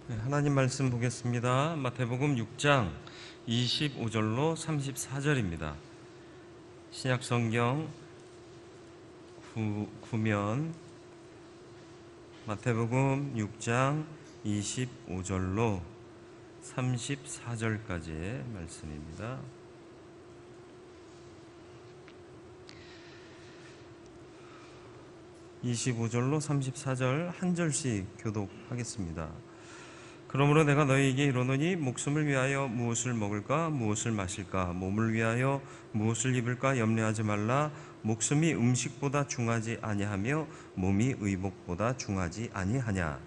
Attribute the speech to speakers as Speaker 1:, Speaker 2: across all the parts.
Speaker 1: 네, 하나님 말씀 보겠습니다. 마태복음 6장 25절로 34절입니다. 신약 성경 구면 마태복음 6장 25절로 34절까지의 말씀입니다. (25절로) 34절 한 절씩 교독하겠습니다. 그러므로 내가 너희에게 이르노니 목숨을 위하여 무엇을 먹을까 무엇을 마실까 몸을 위하여 무엇을 입을까 염려하지 말라. 목숨이 음식보다 중하지 아니하며 몸이 의복보다 중하지 아니하냐.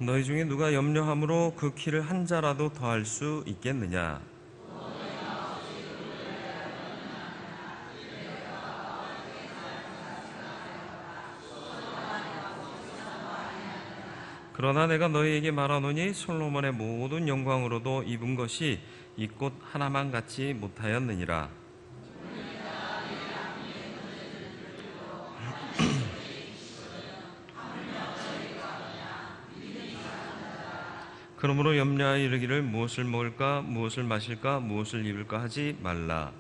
Speaker 1: 너희 중에 누가 염려함으로 그 키를 한 자라도 더할 수 있겠느냐. 그러나 내가 너희에게 말하노니 솔로몬의 모든 영광으로도 입은 것이 이 꽃 하나만 같지 못하였느니라. 그러므로 염려하여 이르기를 무엇을 먹을까 무엇을 마실까 무엇을 입을까 하지 말라.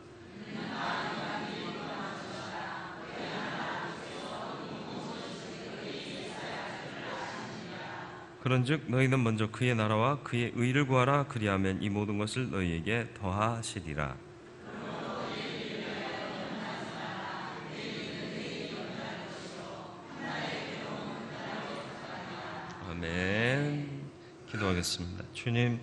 Speaker 1: 그런즉 너희는 먼저 그의 나라와 그의 의를 구하라. 그리하면 이 모든 것을 너희에게 더하시리라. 아멘. 기도하겠습니다. 주님,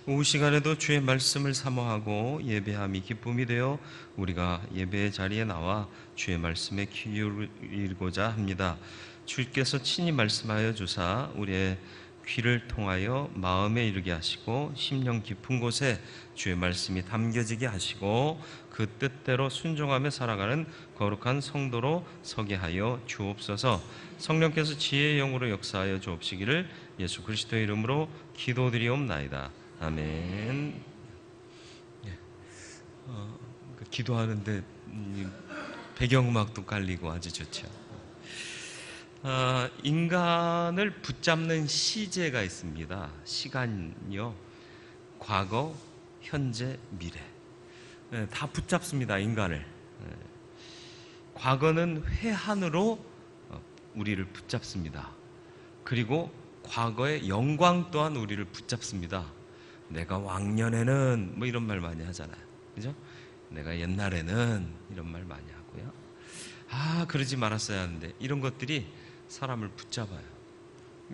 Speaker 1: 오후 시간에도 주의 말씀을 사모하고 예배함이 기쁨이 되어 우리가 예배의 자리에 나와 주의 말씀에 귀 기울이고자 합니다. 주께서 친히 말씀하여 주사 우리의 귀를 통하여 마음에 이르게 하시고 심령 깊은 곳에 주의 말씀이 담겨지게 하시고 그 뜻대로 순종하며 살아가는 거룩한 성도로 서게 하여 주옵소서. 성령께서 지혜의 영으로 역사하여 주옵시기를 예수 그리스도의 이름으로 기도드리옵나이다. 아멘. 기도하는데 배경음악도 깔리고 아주 좋죠. 인간을 붙잡는 시제가 있습니다. 시간이요, 과거, 현재, 미래, 다 붙잡습니다. 인간을. 과거는 회한으로 우리를 붙잡습니다. 그리고 과거의 영광 또한 우리를 붙잡습니다. 내가 왕년에는 뭐 이런 말 많이 하잖아요. 그죠? 내가 옛날에는 이런 말 많이 하고요. 그러지 말았어야 하는데 이런 것들이 사람을 붙잡아요.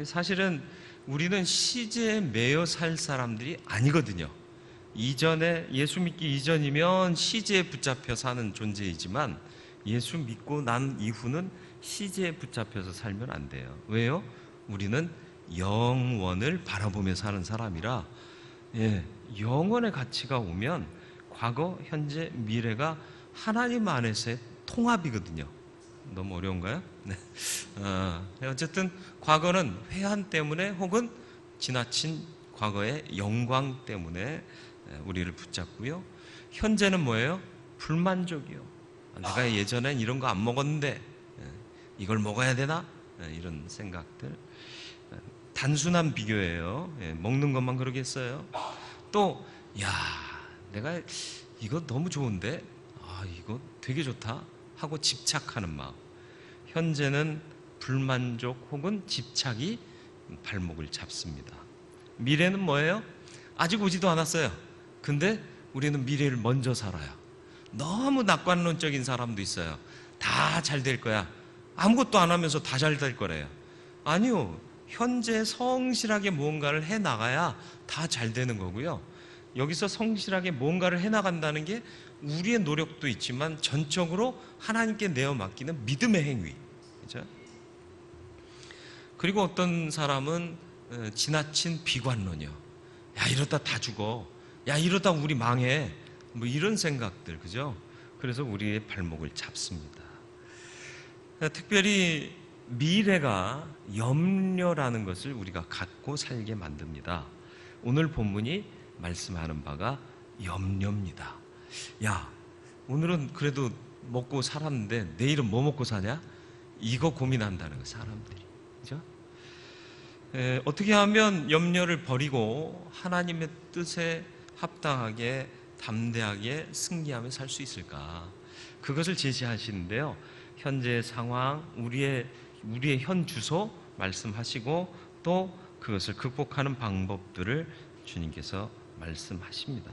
Speaker 1: 사실은 우리는 시제에 매여 살 사람들이 아니거든요. 이전에 예수 믿기 이전이면 시제에 붙잡혀 사는 존재이지만 예수 믿고 난 이후는 시제에 붙잡혀서 살면 안 돼요. 왜요? 우리는 영원을 바라보며 사는 사람이라, 영원의 가치가 오면 과거, 현재, 미래가 하나님 안에서의 통합이거든요. 너무 어려운가요? 네. 어쨌든 과거는 회한 때문에 혹은 지나친 과거의 영광 때문에 우리를 붙잡고요. 현재는 뭐예요? 불만족이요. 내가 예전엔 이런 거 안 먹었는데 이걸 먹어야 되나? 이런 생각들. 단순한 비교예요. 먹는 것만 그러겠어요. 또 내가 이거 너무 좋은데 이거 되게 좋다 하고 집착하는 마음. 현재는 불만족 혹은 집착이 발목을 잡습니다. 미래는 뭐예요? 아직 오지도 않았어요. 근데 우리는 미래를 먼저 살아요. 너무 낙관론적인 사람도 있어요. 다 잘 될 거야. 아무것도 안 하면서 다 잘 될 거래요. 아니요. 현재 성실하게 무언가를 해나가야 다 잘 되는 거고요. 여기서 성실하게 뭔가를 해나간다는 게 우리의 노력도 있지만 전적으로 하나님께 내어 맡기는 믿음의 행위. 그죠? 그리고 어떤 사람은 지나친 비관론이요. 이러다 다 죽어. 이러다 우리 망해. 뭐 이런 생각들, 그죠? 그래서 우리의 발목을 잡습니다. 특별히 미래가 염려라는 것을 우리가 갖고 살게 만듭니다. 오늘 본문이 말씀하는 바가 염려입니다. 야, 오늘은 그래도 먹고 살았는데 내일은 뭐 먹고 사냐? 이거 고민한다는 거, 사람들이. 그죠? 어떻게 하면 염려를 버리고 하나님의 뜻에 합당하게 담대하게 승리하며 살 수 있을까? 그것을 제시하시는데요. 현재의 상황, 우리의 현 주소 말씀하시고 또 그것을 극복하는 방법들을 주님께서 말씀하십니다.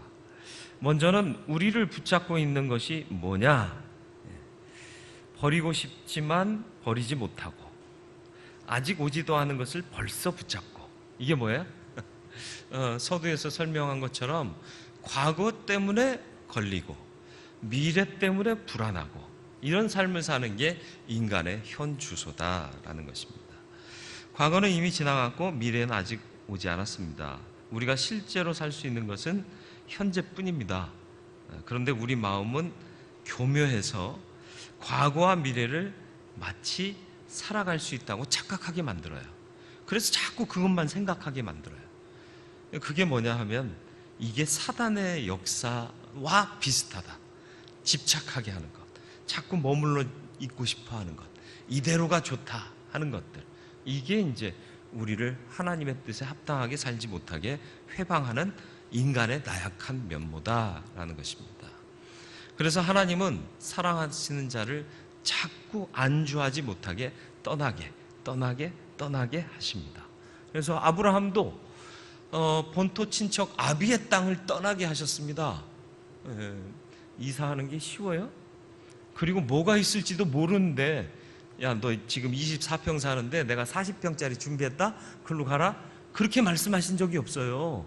Speaker 1: 먼저는 우리를 붙잡고 있는 것이 뭐냐? 버리고 싶지만 버리지 못하고 아직 오지도 않은 것을 벌써 붙잡고, 이게 뭐예요? 서두에서 설명한 것처럼 과거 때문에 걸리고 미래 때문에 불안하고 이런 삶을 사는 게 인간의 현 주소다라는 것입니다. 과거는 이미 지나갔고 미래는 아직 오지 않았습니다. 우리가 실제로 살 수 있는 것은 현재뿐입니다. 그런데 우리 마음은 교묘해서 과거와 미래를 마치 살아갈 수 있다고 착각하게 만들어요. 그래서 자꾸 그것만 생각하게 만들어요. 그게 뭐냐 하면 이게 사단의 역사와 비슷하다. 집착하게 하는 것, 자꾸 머물러 있고 싶어 하는 것, 이대로가 좋다 하는 것들, 이게 이제 우리를 하나님의 뜻에 합당하게 살지 못하게 회방하는 인간의 나약한 면모다라는 것입니다. 그래서 하나님은 사랑하시는 자를 자꾸 안주하지 못하게 떠나게 하십니다. 그래서 아브라함도 본토 친척 아비의 땅을 떠나게 하셨습니다. 이사하는 게 쉬워요? 그리고 뭐가 있을지도 모르는데, 야, 너 지금 24평 사는데 내가 40평짜리 준비했다? 글로 가라? 그렇게 말씀하신 적이 없어요.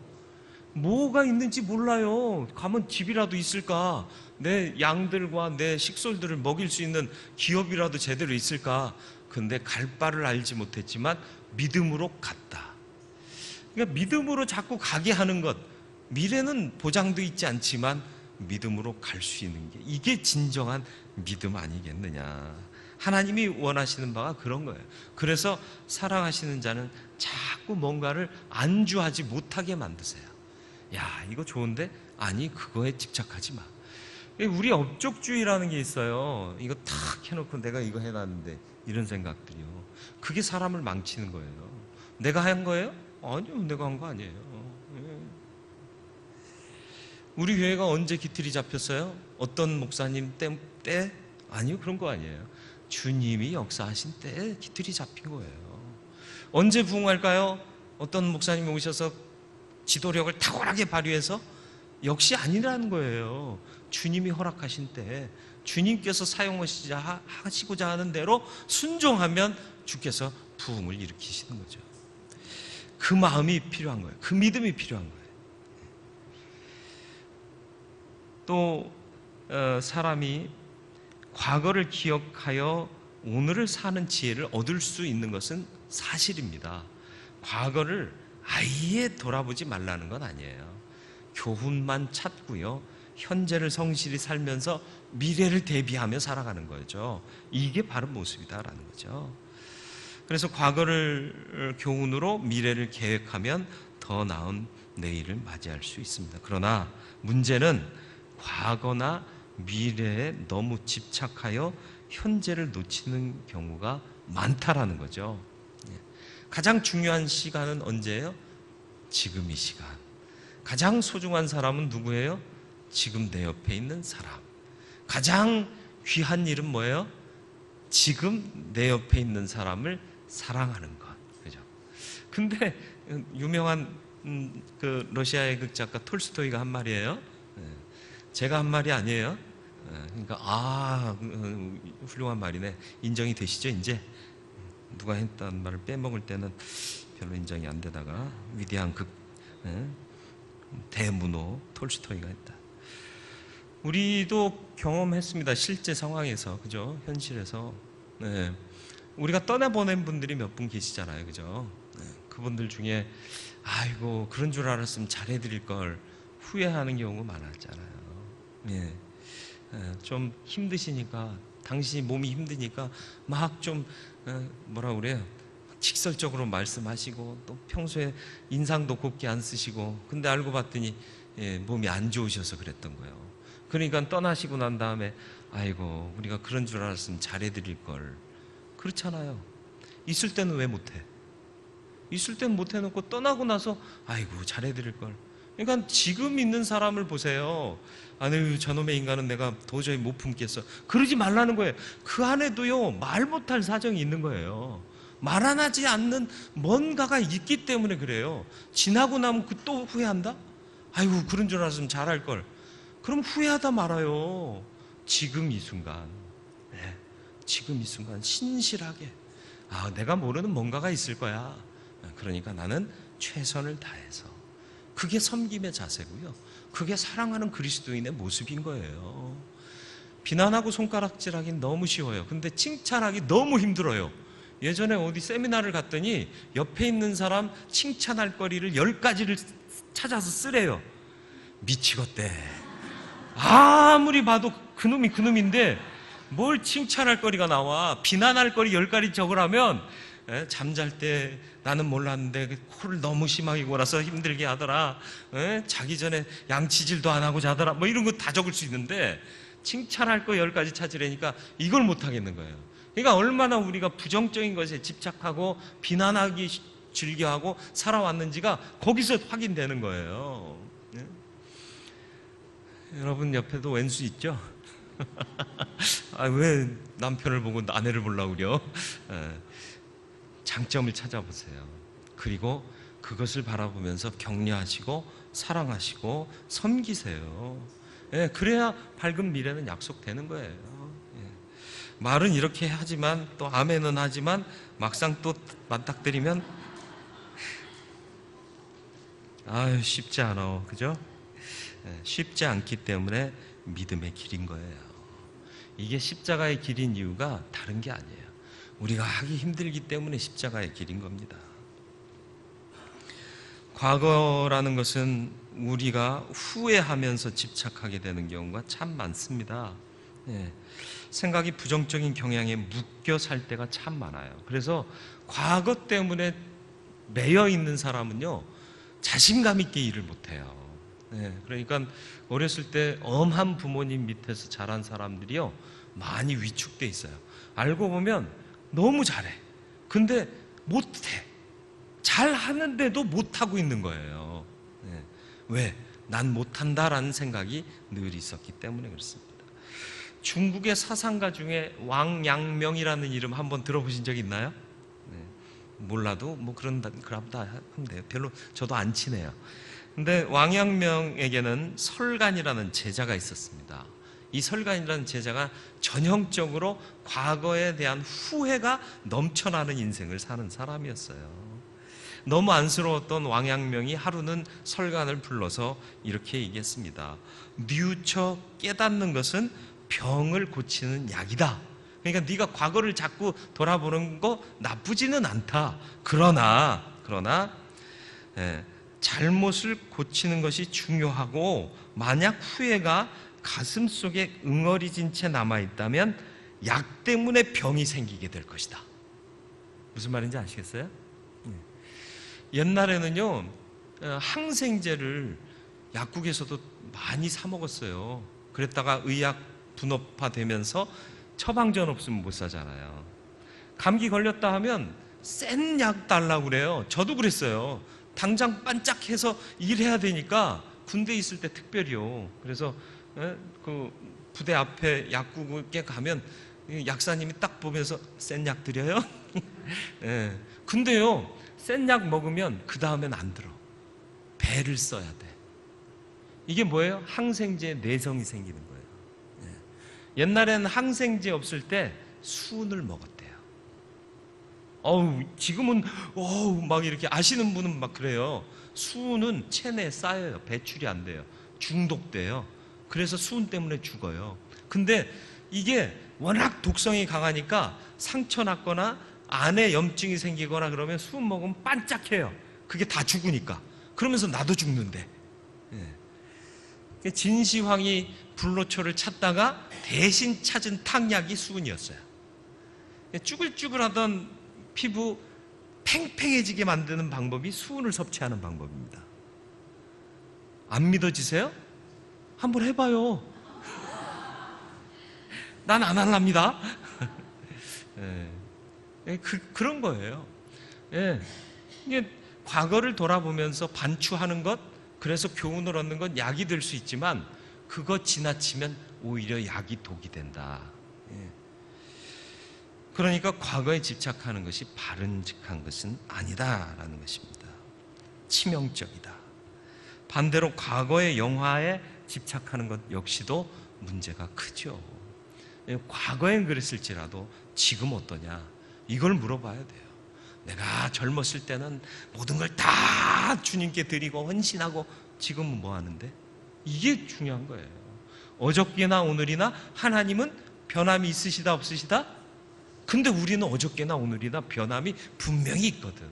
Speaker 1: 뭐가 있는지 몰라요. 가면 집이라도 있을까? 내 양들과 내 식솔들을 먹일 수 있는 기업이라도 제대로 있을까? 근데 갈 바를 알지 못했지만 믿음으로 갔다. 그러니까 믿음으로 자꾸 가게 하는 것, 미래는 보장도 있지 않지만 믿음으로 갈 수 있는 게, 이게 진정한 믿음 아니겠느냐. 하나님이 원하시는 바가 그런 거예요. 그래서 사랑하시는 자는 자꾸 뭔가를 안주하지 못하게 만드세요. 야, 이거 좋은데? 아니, 그거에 집착하지 마. 우리 업적주의라는 게 있어요. 이거 탁 해놓고 내가 이거 해놨는데, 이런 생각들이요. 그게 사람을 망치는 거예요. 내가 한 거예요? 아니요, 내가 한 거 아니에요. 우리 교회가 언제 기틀이 잡혔어요? 어떤 목사님 때? 아니요, 그런 거 아니에요. 주님이 역사하신 때에 기틀이 잡힌 거예요. 언제 부흥할까요? 어떤 목사님이 오셔서 지도력을 탁월하게 발휘해서? 역시 아니라는 거예요. 주님이 허락하신 때, 주님께서 사용하시고자 하는 대로 순종하면 주께서 부흥을 일으키시는 거죠. 그 마음이 필요한 거예요. 그 믿음이 필요한 거예요. 또 사람이 과거를 기억하여 오늘을 사는 지혜를 얻을 수 있는 것은 사실입니다. 과거를 아예 돌아보지 말라는 건 아니에요. 교훈만 찾고요, 현재를 성실히 살면서 미래를 대비하며 살아가는 거죠. 이게 바른 모습이다라는 거죠. 그래서 과거를 교훈으로 미래를 계획하면 더 나은 내일을 맞이할 수 있습니다. 그러나 문제는 과거나 미래에 너무 집착하여 현재를 놓치는 경우가 많다라는 거죠. 가장 중요한 시간은 언제예요? 지금 이 시간. 가장 소중한 사람은 누구예요? 지금 내 옆에 있는 사람. 가장 귀한 일은 뭐예요? 지금 내 옆에 있는 사람을 사랑하는 것. 그죠? 근데 유명한 그 러시아의 극작가 톨스토이가 한 말이에요. 제가 한 말이 아니에요. 그러니까 훌륭한 말이네. 인정이 되시죠? 이제 누가 했다는 말을 빼먹을 때는 별로 인정이 안 되다가 위대한 대문호 톨스토이가 했다. 우리도 경험했습니다. 실제 상황에서, 그죠? 현실에서. 우리가 떠나보낸 분들이 몇 분 계시잖아요, 그죠? 그분들 중에 아이고, 그런 줄 알았으면 잘해드릴 걸 후회하는 경우가 많았잖아요. 좀 힘드시니까, 당신이 몸이 힘드니까 막 좀 뭐라 그래요? 직설적으로 말씀하시고 또 평소에 인상도 곱게 안 쓰시고, 근데 알고 봤더니 몸이 안 좋으셔서 그랬던 거예요. 그러니까 떠나시고 난 다음에 아이고 우리가 그런 줄 알았으면 잘해드릴 걸. 그렇잖아요. 있을 때는 왜 못해? 있을 때는 못해놓고 떠나고 나서 아이고 잘해드릴 걸. 그러니까 지금 있는 사람을 보세요. 아유 저놈의 인간은 내가 도저히 못 품겠어. 그러지 말라는 거예요. 그 안에도요 말 못할 사정이 있는 거예요. 말 안 하지 않는 뭔가가 있기 때문에 그래요. 지나고 나면 또 후회한다? 아이고 그런 줄 알았으면 잘할 걸. 그럼 후회하다 말아요. 지금 이 순간, 지금 이 순간 신실하게 내가 모르는 뭔가가 있을 거야. 그러니까 나는 최선을 다해서. 그게 섬김의 자세고요. 그게 사랑하는 그리스도인의 모습인 거예요. 비난하고 손가락질하기 너무 쉬워요. 근데 칭찬하기 너무 힘들어요. 예전에 어디 세미나를 갔더니 옆에 있는 사람 칭찬할 거리를 10가지를 찾아서 쓰래요. 미치겠대. 아무리 봐도 그놈이 그놈인데 뭘 칭찬할 거리가 나와. 비난할 거리 10가지 적으라면 잠잘 때 나는 몰랐는데 코를 너무 심하게 골아서 힘들게 하더라. 자기 전에 양치질도 안 하고 자더라. 뭐 이런 거 다 적을 수 있는데 칭찬할 거 10가지 찾으려니까 이걸 못 하겠는 거예요. 그러니까 얼마나 우리가 부정적인 것에 집착하고 비난하기 즐겨하고 살아왔는지가 거기서 확인되는 거예요. 여러분 옆에도 왼수 있죠? 왜 남편을 보고 아내를 보려고 그래요? 장점을 찾아보세요. 그리고 그것을 바라보면서 격려하시고 사랑하시고 섬기세요. 그래야 밝은 미래는 약속되는 거예요. 말은 이렇게 하지만 또 아멘은 하지만 막상 또 맞닥뜨리면 쉽지 않아. 그죠? 쉽지 않기 때문에 믿음의 길인 거예요. 이게 십자가의 길인 이유가 다른 게 아니에요. 우리가 하기 힘들기 때문에 십자가의 길인 겁니다. 과거라는 것은 우리가 후회하면서 집착하게 되는 경우가 참 많습니다. 생각이 부정적인 경향에 묶여 살 때가 참 많아요. 그래서 과거 때문에 매여 있는 사람은요 자신감 있게 일을 못해요. 그러니까 어렸을 때 엄한 부모님 밑에서 자란 사람들이요 많이 위축돼 있어요. 알고 보면 너무 잘해. 근데 못해. 잘하는데도 못하고 있는 거예요. 왜? 난 못한다라는 생각이 늘 있었기 때문에 그렇습니다. 중국의 사상가 중에 왕양명이라는 이름 한번 들어보신 적 있나요? 몰라도 뭐 그런다 하면 돼요. 별로 저도 안 친해요. 근데 왕양명에게는 설간이라는 제자가 있었습니다. 이 설간이라는 제자가 전형적으로 과거에 대한 후회가 넘쳐나는 인생을 사는 사람이었어요. 너무 안쓰러웠던 왕양명이 하루는 설간을 불러서 이렇게 얘기했습니다. 뉘우쳐 깨닫는 것은 병을 고치는 약이다. 그러니까 네가 과거를 자꾸 돌아보는 거 나쁘지는 않다. 그러나 잘못을 고치는 것이 중요하고 만약 후회가 가슴 속에 응어리진 채 남아있다면 약 때문에 병이 생기게 될 것이다. 무슨 말인지 아시겠어요? 옛날에는요 항생제를 약국에서도 많이 사 먹었어요. 그랬다가 의학 분업화되면서 처방전 없으면 못 사잖아요. 감기 걸렸다 하면 센 약 달라고 그래요. 저도 그랬어요. 당장 반짝해서 일해야 되니까 군대 있을 때 특별히요. 그래서 그 부대 앞에 약국에 가면 약사님이 딱 보면서 센 약 드려요? 근데요 센 약 먹으면 그 다음엔 안 들어. 배를 써야 돼. 이게 뭐예요? 항생제에 내성이 생기는 거예요. 옛날에는 항생제 없을 때 수은을 먹었대요. 지금은 막 이렇게 아시는 분은 막 그래요. 수은은 체내에 쌓여요. 배출이 안 돼요. 중독돼요. 그래서 수은 때문에 죽어요. 근데 이게 워낙 독성이 강하니까 상처 났거나 안에 염증이 생기거나 그러면 수은 먹으면 반짝해요. 그게 다 죽으니까. 그러면서 나도 죽는데. 진시황이 불로초를 찾다가 대신 찾은 탕약이 수은이었어요. 쭈글쭈글하던 피부 팽팽해지게 만드는 방법이 수은을 섭취하는 방법입니다. 안 믿어지세요? 한번 해봐요. 난 안 할랍니다. 예. 그런 거예요. 예. 이게 과거를 돌아보면서 반추하는 것, 그래서 교훈을 얻는 건 약이 될 수 있지만 그거 지나치면 오히려 약이 독이 된다. 예. 그러니까 과거에 집착하는 것이 바른직한 것은 아니다라는 것입니다. 치명적이다. 반대로 과거의 영화에 집착하는 것 역시도 문제가 크죠. 과거엔 그랬을지라도 지금 어떠냐, 이걸 물어봐야 돼요. 내가 젊었을 때는 모든 걸 다 주님께 드리고 헌신하고 지금은 뭐 하는데? 이게 중요한 거예요. 어저께나 오늘이나 하나님은 변함이 있으시다 없으시다? 근데 우리는 어저께나 오늘이나 변함이 분명히 있거든.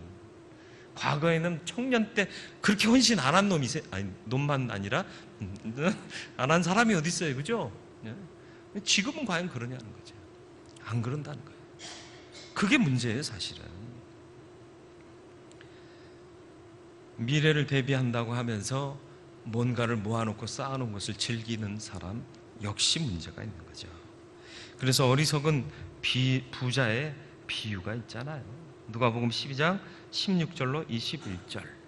Speaker 1: 과거에는 청년 때 그렇게 헌신 안 한 놈이 아니 놈만 아니라 안 한 사람이 어디 있어요, 그죠? 지금은 과연 그러냐는 거죠. 안 그런다는 거예요. 그게 문제예요, 사실은. 미래를 대비한다고 하면서 뭔가를 모아놓고 쌓아놓은 것을 즐기는 사람 역시 문제가 있는 거죠. 그래서 어리석은 부자의 비유가 있잖아요. 누가복음 12장 16절로 21절.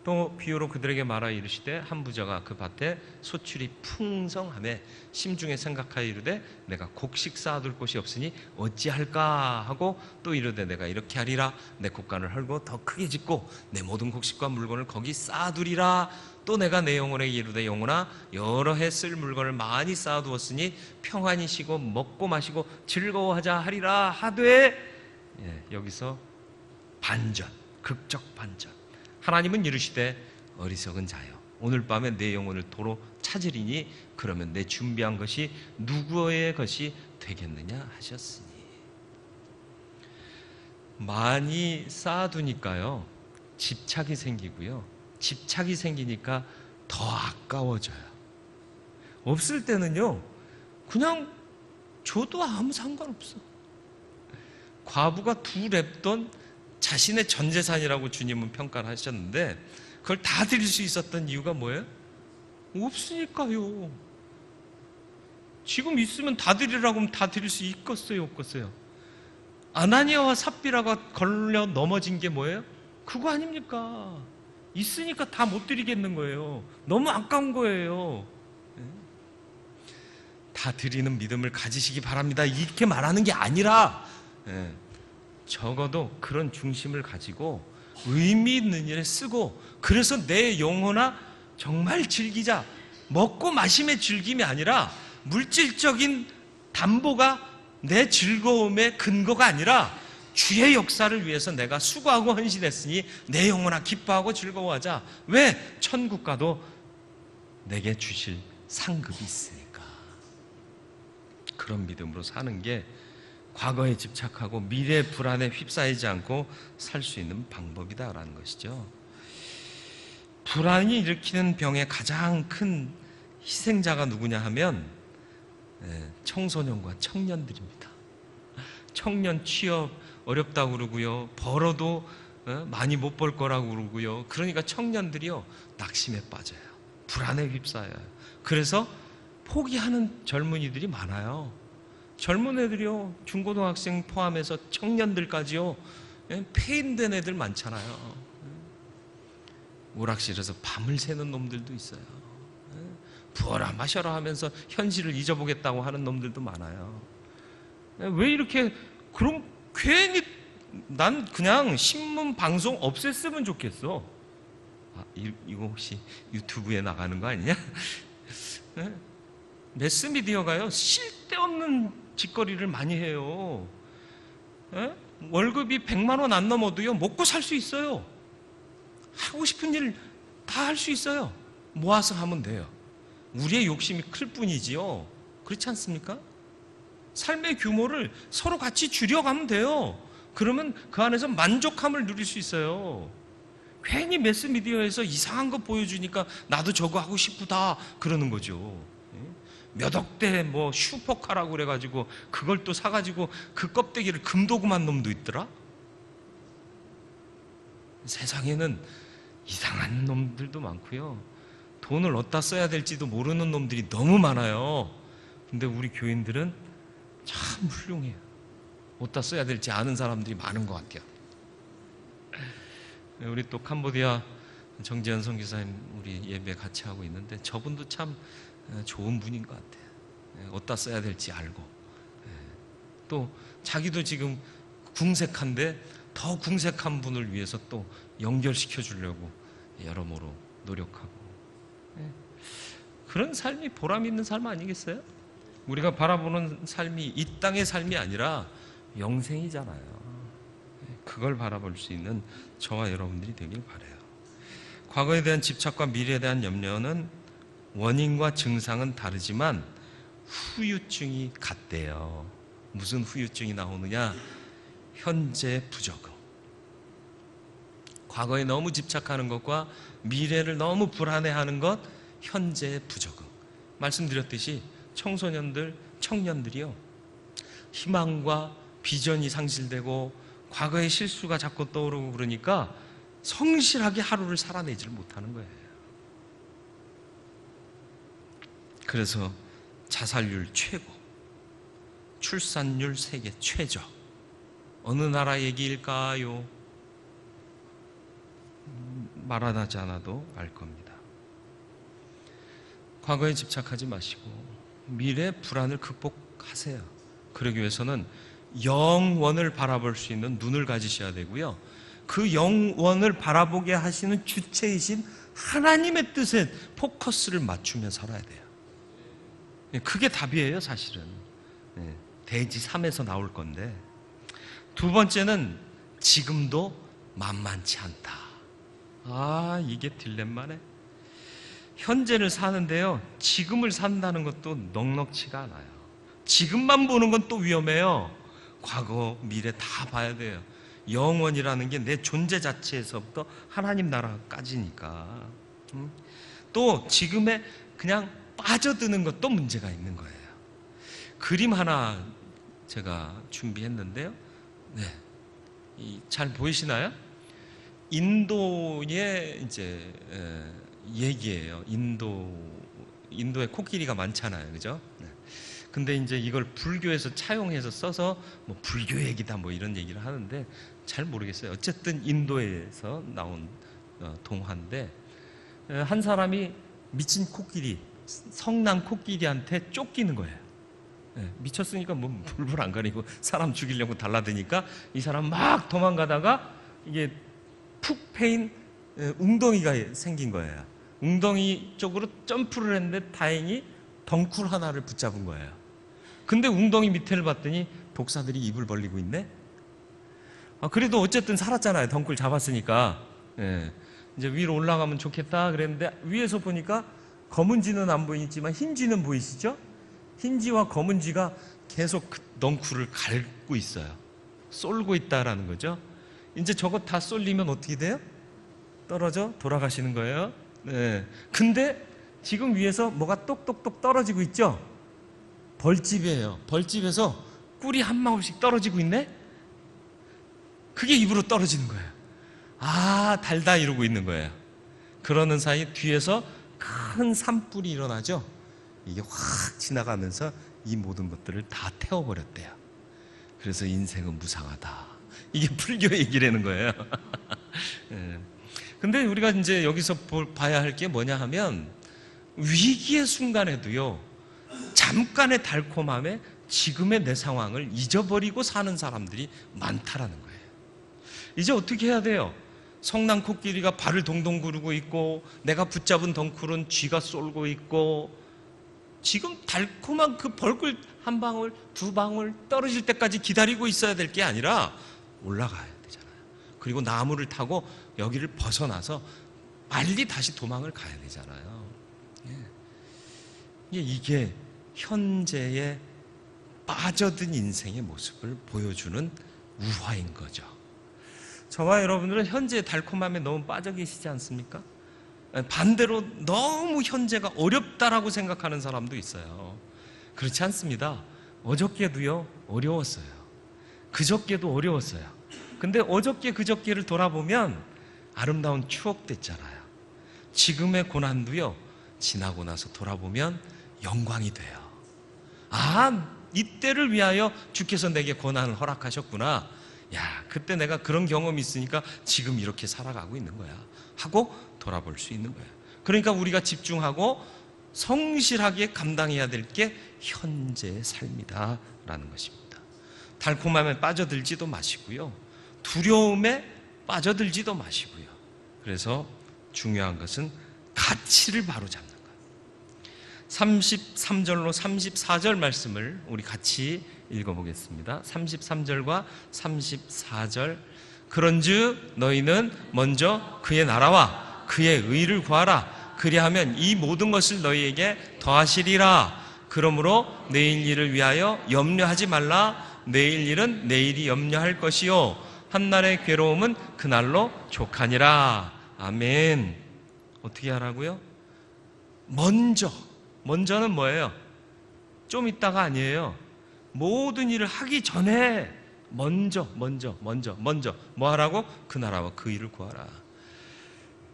Speaker 1: 또 비유로 그들에게 말하 이르시되 한 부자가 그 밭에 소출이 풍성하매 심중에 생각하여 이르되 내가 곡식 쌓아둘 곳이 없으니 어찌할까 하고 또 이르되 내가 이렇게 하리라 내 곡간을 헐고 더 크게 짓고 내 모든 곡식과 물건을 거기 쌓아두리라. 또 내가 내 영혼에게 이르되 영혼아 여러 해 쓸 물건을 많이 쌓아두었으니 평안히 쉬고 먹고 마시고 즐거워하자 하리라 하되. 여기서 반전, 극적 반전. 하나님은 이르시되 어리석은 자여 오늘 밤에 내 영혼을 도로 찾으리니 그러면 내 준비한 것이 누구의 것이 되겠느냐 하셨으니. 많이 쌓아두니까요 집착이 생기고요, 집착이 생기니까 더 아까워져요. 없을 때는요 그냥 줘도 아무 상관없어. 과부가 두 렙돈 자신의 전 재산이라고 주님은 평가를 하셨는데 그걸 다 드릴 수 있었던 이유가 뭐예요? 없으니까요. 지금 있으면 다 드리라고 하면 다 드릴 수 있겠어요, 없겠어요? 아나니아와 삽비라가 걸려 넘어진 게 뭐예요? 그거 아닙니까? 있으니까 다 못 드리겠는 거예요. 너무 아까운 거예요. 다 드리는 믿음을 가지시기 바랍니다, 이렇게 말하는 게 아니라 적어도 그런 중심을 가지고 의미 있는 일에 쓰고, 그래서 내 영혼아 정말 즐기자, 먹고 마심의 즐김이 아니라 물질적인 담보가 내 즐거움의 근거가 아니라 주의 역사를 위해서 내가 수고하고 헌신했으니 내 영혼아 기뻐하고 즐거워하자. 왜? 천국가도 내게 주실 상급이 있으니까. 그런 믿음으로 사는 게 과거에 집착하고 미래 불안에 휩싸이지 않고 살 수 있는 방법이다라는 것이죠. 불안이 일으키는 병의 가장 큰 희생자가 누구냐 하면 청소년과 청년들입니다. 청년 취업 어렵다고 그러고요, 벌어도 많이 못 벌 거라고 그러고요. 그러니까 청년들이요 낙심에 빠져요, 불안에 휩싸여요. 그래서 포기하는 젊은이들이 많아요. 젊은 애들이요, 중고등학생 포함해서 청년들까지요, 폐인된 애들 많잖아요. 오락실에서 밤을 새는 놈들도 있어요. 부어라 마셔라 하면서 현실을 잊어보겠다고 하는 놈들도 많아요. 왜 이렇게, 그럼 괜히 난 그냥 신문 방송 없앴으면 좋겠어. 이거 혹시 유튜브에 나가는 거 아니냐? 매스미디어가요 쓸데없는 짓거리를 많이 해요. 월급이 100만 원 안 넘어도요 먹고 살 수 있어요. 하고 싶은 일 다 할 수 있어요. 모아서 하면 돼요. 우리의 욕심이 클 뿐이지요, 그렇지 않습니까? 삶의 규모를 서로 같이 줄여가면 돼요. 그러면 그 안에서 만족함을 누릴 수 있어요. 괜히 매스미디어에서 이상한 거 보여주니까 나도 저거 하고 싶다 그러는 거죠. 몇 억대 뭐 슈퍼카라고 그래가지고 그걸 또 사가지고 그 껍데기를 금도구만 놈도 있더라. 세상에는 이상한 놈들도 많고요, 돈을 어디다 써야 될지도 모르는 놈들이 너무 많아요. 근데 우리 교인들은 참 훌륭해요. 어디다 써야 될지 아는 사람들이 많은 것 같아요. 우리 또 캄보디아 정지현 선교사님 우리 예배 같이 하고 있는데 저분도 참 좋은 분인 것 같아요. 어디다 써야 될지 알고, 또 자기도 지금 궁색한데 더 궁색한 분을 위해서 또 연결시켜 주려고 여러모로 노력하고, 그런 삶이 보람 있는 삶 아니겠어요? 우리가 바라보는 삶이 이 땅의 삶이 아니라 영생이잖아요. 그걸 바라볼 수 있는 저와 여러분들이 되길 바라요. 과거에 대한 집착과 미래에 대한 염려는 원인과 증상은 다르지만 후유증이 같대요. 무슨 후유증이 나오느냐? 현재 부적응. 과거에 너무 집착하는 것과 미래를 너무 불안해하는 것, 현재 부적응. 말씀드렸듯이 청소년들, 청년들이요, 희망과 비전이 상실되고 과거의 실수가 자꾸 떠오르고 그러니까 성실하게 하루를 살아내지를 못하는 거예요. 그래서 자살률 최고, 출산율 세계 최저. 어느 나라 얘기일까요? 말하지 않아도 알 겁니다. 과거에 집착하지 마시고 미래 불안을 극복하세요. 그러기 위해서는 영원을 바라볼 수 있는 눈을 가지셔야 되고요, 그 영원을 바라보게 하시는 주체이신 하나님의 뜻에 포커스를 맞추며 살아야 돼요. 그게 답이에요, 사실은. 대지 3에서 나올 건데, 두 번째는 지금도 만만치 않다. 이게 딜레마네. 현재를 사는데요, 지금을 산다는 것도 넉넉치가 않아요. 지금만 보는 건 또 위험해요. 과거, 미래 다 봐야 돼요. 영원이라는 게 내 존재 자체에서부터 하나님 나라까지니까. 또 지금에 그냥 빠져드는 것도 문제가 있는 거예요. 그림 하나 제가 준비했는데요. 잘 보이시나요? 인도의 이제 얘기예요. 인도에 코끼리가 많잖아요, 그죠? 근데 이제 이걸 불교에서 차용해서 써서 뭐 불교 얘기다 뭐 이런 얘기를 하는데 잘 모르겠어요. 어쨌든 인도에서 나온 동화인데, 한 사람이 미친 코끼리, 성난 코끼리한테 쫓기는 거예요. 미쳤으니까 뭐 불불 안 가리고 사람 죽이려고 달라드니까 이 사람 막 도망가다가 이게 푹 패인 웅덩이가 생긴 거예요. 웅덩이 쪽으로 점프를 했는데 다행히 덩굴 하나를 붙잡은 거예요. 근데 웅덩이 밑에를 봤더니 독사들이 입을 벌리고 있네. 그래도 어쨌든 살았잖아요. 덩굴 잡았으니까. 이제 위로 올라가면 좋겠다 그랬는데, 위에서 보니까 검은 쥐는 안 보이지만 흰 쥐는 보이시죠? 흰 쥐와 검은 쥐가 계속 그 덩굴을 갉고 있어요. 쏠고 있다라는 거죠. 이제 저거 다 쏠리면 어떻게 돼요? 떨어져 돌아가시는 거예요. 근데 지금 위에서 뭐가 똑똑똑 떨어지고 있죠? 벌집이에요. 벌집에서 꿀이 한 방울씩 떨어지고 있네? 그게 입으로 떨어지는 거예요. 달다 이러고 있는 거예요. 그러는 사이 뒤에서 큰 산불이 일어나죠. 이게 확 지나가면서 이 모든 것들을 다 태워버렸대요. 그래서 인생은 무상하다. 이게 불교 얘기라는 거예요. 근데 우리가 이제 여기서 봐야 할 게 뭐냐 하면, 위기의 순간에도요, 잠깐의 달콤함에 지금의 내 상황을 잊어버리고 사는 사람들이 많다라는 거예요. 이제 어떻게 해야 돼요? 성난 코끼리가 발을 동동 구르고 있고, 내가 붙잡은 덩굴은 쥐가 쏠고 있고, 지금 달콤한 그 벌꿀 한 방울, 두 방울 떨어질 때까지 기다리고 있어야 될 게 아니라 올라가야 되잖아요. 그리고 나무를 타고 여기를 벗어나서 빨리 다시 도망을 가야 되잖아요. 이게 현재의 빠져든 인생의 모습을 보여주는 우화인 거죠. 저와 여러분들은 현재의 달콤함에 너무 빠져 계시지 않습니까? 반대로 너무 현재가 어렵다라고 생각하는 사람도 있어요. 그렇지 않습니다. 어저께도요, 어려웠어요. 그저께도 어려웠어요. 근데 어저께 그저께를 돌아보면 아름다운 추억 됐잖아요. 지금의 고난도요, 지나고 나서 돌아보면 영광이 돼요. 아, 이때를 위하여 주께서 내게 고난을 허락하셨구나. 야, 그때 내가 그런 경험이 있으니까 지금 이렇게 살아가고 있는 거야 하고 돌아볼 수 있는 거예요. 그러니까 우리가 집중하고 성실하게 감당해야 될 게 현재의 삶이다 라는 것입니다. 달콤함에 빠져들지도 마시고요, 두려움에 빠져들지도 마시고요. 그래서 중요한 것은 가치를 바로잡는 거예요. 33절로 34절 말씀을 우리 같이 읽어보겠습니다. 33절과 34절. 그런즉 너희는 먼저 그의 나라와 그의 의를 구하라. 그리하면 이 모든 것을 너희에게 더하시리라. 그러므로 내일 일을 위하여 염려하지 말라. 내일 일은 내일이 염려할 것이요 한날의 괴로움은 그날로 족하니라. 아멘. 어떻게 하라고요? 먼저는 뭐예요? 좀 있다가 아니에요. 모든 일을 하기 전에 먼저 뭐 하라고? 그 나라와 그 일을 구하라.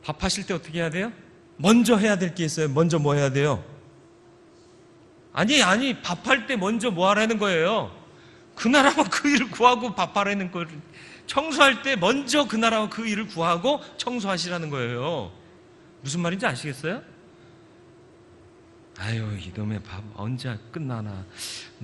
Speaker 1: 밥 하실 때 어떻게 해야 돼요? 먼저 해야 될 게 있어요. 먼저 뭐 해야 돼요? 아니 밥할 때 먼저 뭐 하라는 거예요? 그 나라와 그 일을 구하고 밥하라는 거예요. 청소할 때 먼저 그 나라와 그 일을 구하고 청소하시라는 거예요. 무슨 말인지 아시겠어요? 아유, 이놈의 밥 언제 끝나나,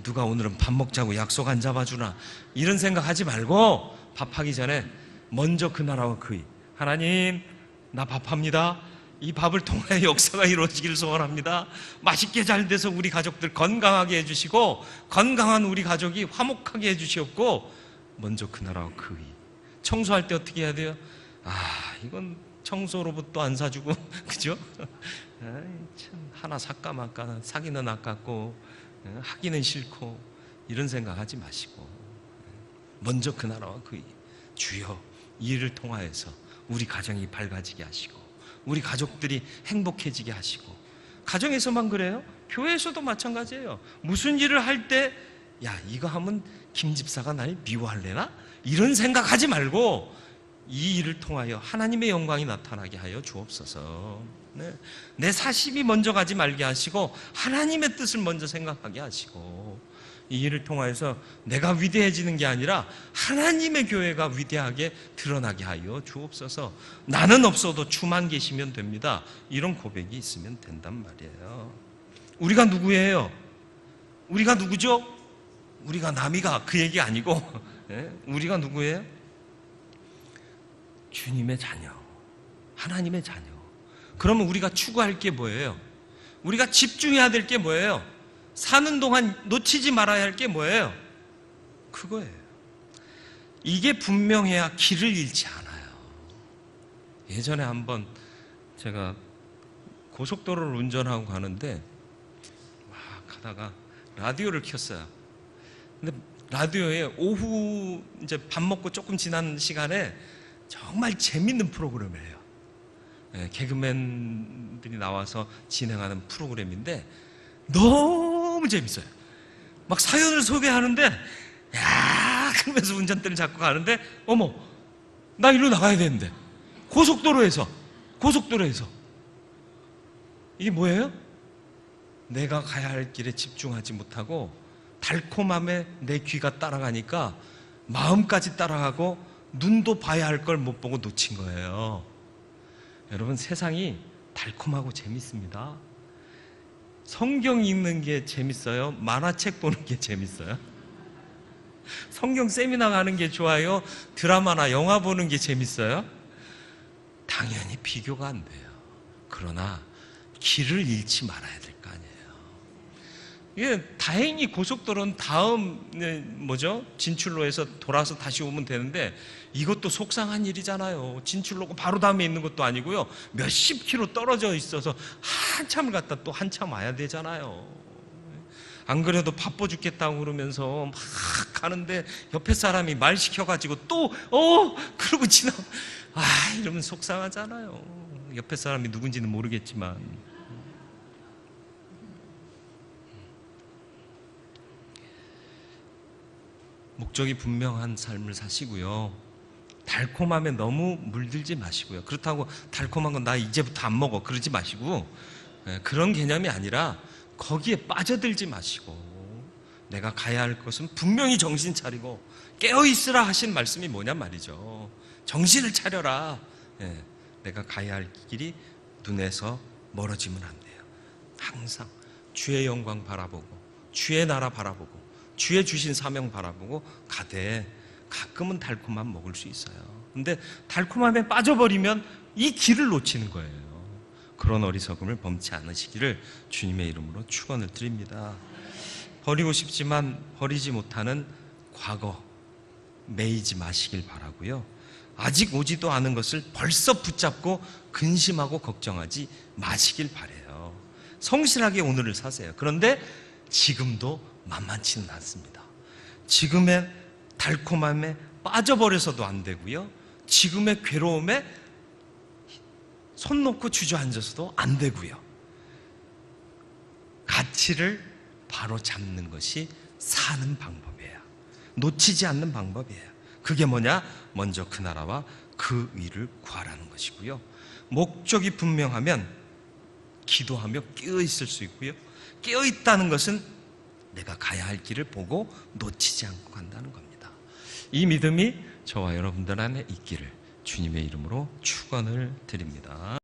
Speaker 1: 누가 오늘은 밥 먹자고 약속 안 잡아주나, 이런 생각하지 말고 밥하기 전에 먼저 그 나라와 그 일. 하나님, 나 밥합니다. 이 밥을 통해 역사가 이루어지기를 소원합니다. 맛있게 잘 돼서 우리 가족들 건강하게 해주시고 건강한 우리 가족이 화목하게 해주시옵고, 먼저 그 나라와 그 일. 청소할 때 어떻게 해야 돼요? 이건 청소 로봇도 안 사주고 그죠? 참 하나 살까 말까, 사기는 아깝고 하기는 싫고, 이런 생각하지 마시고 먼저 그 나라와 그 일. 주여, 이 일을 통하여서 우리 가정이 밝아지게 하시고 우리 가족들이 행복해지게 하시고. 가정에서만 그래요? 교회에서도 마찬가지예요. 무슨 일을 할 때 야, 이거 하면 김 집사가 날 미워할래나? 이런 생각하지 말고 이 일을 통하여 하나님의 영광이 나타나게 하여 주옵소서. 네. 내 사심이 먼저 가지 말게 하시고 하나님의 뜻을 먼저 생각하게 하시고, 이 일을 통하여서 내가 위대해지는 게 아니라 하나님의 교회가 위대하게 드러나게 하여 주옵소서. 나는 없어도 주만 계시면 됩니다. 이런 고백이 있으면 된단 말이에요. 우리가 누구예요? 우리가 누구죠? 우리가 남이가 그 얘기 아니고 우리가 누구예요? 주님의 자녀, 하나님의 자녀. 그러면 우리가 추구할 게 뭐예요? 우리가 집중해야 될 게 뭐예요? 사는 동안 놓치지 말아야 할 게 뭐예요? 그거예요. 이게 분명해야 길을 잃지 않아요. 예전에 한번 제가 고속도로를 운전하고 가는데 막 가다가 라디오를 켰어요. 근데 라디오에 오후 이제 밥 먹고 조금 지난 시간에 정말 재밌는 프로그램이에요. 개그맨들이 나와서 진행하는 프로그램인데 너무 재밌어요. 막 사연을 소개하는데 야, 그러면서 운전대를 잡고 가는데 어머, 나 일로 나가야 되는데 고속도로에서 이게 뭐예요? 내가 가야 할 길에 집중하지 못하고 달콤함에 내 귀가 따라가니까 마음까지 따라가고 눈도 봐야 할 걸 못 보고 놓친 거예요. 여러분, 세상이 달콤하고 재밌습니다. 성경 읽는 게 재밌어요? 만화책 보는 게 재밌어요? 성경 세미나 가는 게 좋아요? 드라마나 영화 보는 게 재밌어요? 당연히 비교가 안 돼요. 그러나 길을 잃지 말아야 될 거 아니에요. 이게 다행히 고속도로는 다음 진출로에서 돌아서 다시 오면 되는데, 이것도 속상한 일이잖아요. 진출로가 바로 다음에 있는 것도 아니고요, 몇십 킬로 떨어져 있어서 한참을 갔다 또 한참 와야 되잖아요. 안 그래도 바빠 죽겠다고 그러면서 막 가는데 옆에 사람이 말 시켜가지고 또 그러고 이러면 속상하잖아요. 옆에 사람이 누군지는 모르겠지만. 목적이 분명한 삶을 사시고요, 달콤함에 너무 물들지 마시고요. 그렇다고 달콤한 건 나 이제부터 안 먹어 그러지 마시고 그런 개념이 아니라 거기에 빠져들지 마시고 내가 가야 할 것은 분명히 정신 차리고 깨어있으라 하신 말씀이 뭐냔 말이죠. 정신을 차려라. 내가 가야 할 길이 눈에서 멀어지면 안 돼요. 항상 주의 영광 바라보고 주의 나라 바라보고 주의 주신 사명 바라보고 가되 가끔은 달콤함 먹을 수 있어요. 근데 달콤함에 빠져버리면 이 길을 놓치는 거예요. 그런 어리석음을 범치 않으시기를 주님의 이름으로 축원을 드립니다. 버리고 싶지만 버리지 못하는 과거 매이지 마시길 바라고요. 아직 오지도 않은 것을 벌써 붙잡고 근심하고 걱정하지 마시길 바라요. 성실하게 오늘을 사세요. 그런데 지금도 만만치는 않습니다. 지금의 달콤함에 빠져버려서도 안 되고요. 지금의 괴로움에 손 놓고 주저앉아서도 안 되고요. 가치를 바로 잡는 것이 사는 방법이에요. 놓치지 않는 방법이에요. 그게 뭐냐? 먼저 그 나라와 그 의를 구하라는 것이고요. 목적이 분명하면 기도하며 깨어있을 수 있고요. 깨어있다는 것은 내가 가야 할 길을 보고 놓치지 않고 간다는 겁니다. 이 믿음이 저와 여러분들 안에 있기를 주님의 이름으로 축원을 드립니다.